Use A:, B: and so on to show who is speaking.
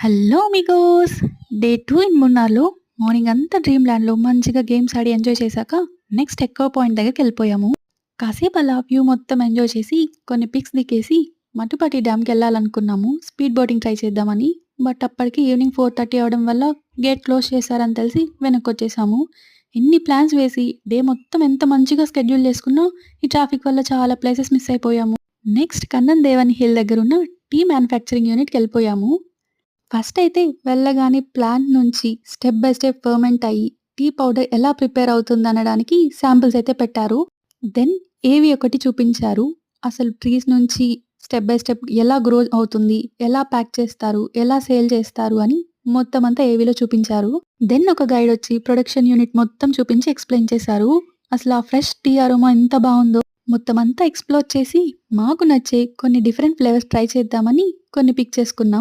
A: Hello amigos! Day 2 in మున్నార్‌లో morning అంతా dream ల్యాండ్‌లో మంచిగా గేమ్స్ ఆడి ఎంజాయ్ చేశాక నెక్స్ట్ ఎక్కో పాయింట్ దగ్గరికెళ్ళిపోయాము. కాసేపు అలా వ్యూ మొత్తం ఎంజాయ్ చేసి కొన్ని పిక్స్ దిగేసి మటుపట్టి డ్యామ్‌కెళ్ళాలనుకున్నాము. స్పీడ్ బోటింగ్ ట్రై చేద్దామని. బట్ అప్పటికి ఈవినింగ్ 4:30 అవ్వడం వల్ల గేట్ క్లోజ్ చేశారని తెలిసి వెనక్కొచ్చేసాము. ఎన్ని ప్లాన్స్ వేసి డే మొత్తం ఎంత మంచిగా షెడ్యూల్ చేసుకున్నా ఈ ట్రాఫిక్ వల్ల చాలా ప్లేసెస్ మిస్ అయిపోయాము. నెక్స్ట్ కన్నన్ దేవన్ హిల్ దగ్గరున్న టీ మ్యానుఫ్యాక్చరింగ్ యూనిట్‌కెళ్ళిపోయాము. ఫస్ట్ అయితే వెళ్ళగానే ప్లాంట్ నుంచి స్టెప్ బై స్టెప్ ఫర్మెంట్ అయ్యి టీ పౌడర్ ఎలా ప్రిపేర్ అవుతుందనడానికి శాంపిల్స్ అయితే పెట్టారు. దెన్ ఏవి ఒకటి చూపించారు. అసలు ట్రీస్ నుంచి స్టెప్ బై స్టెప్ ఎలా గ్రో అవుతుంది, ఎలా ప్యాక్ చేస్తారు, ఎలా సేల్ చేస్తారు అని మొత్తం అంతా ఏవీలో చూపించారు. దెన్ ఒక గైడ్ వచ్చి ప్రొడక్షన్ యూనిట్ మొత్తం చూపించి ఎక్స్‌ప్లెయిన్ చేశారు. అసలు ఆ ఫ్రెష్ టీ అరోమా ఎంత బావుందో మొత్తం అంతా ఎక్స్‌ప్లోర్ చేసి మాకు నచ్చే కొన్ని డిఫరెంట్ ఫ్లేవర్స్ ట్రై చేద్దామని కొన్ని పిక్ చేసుకున్నాం.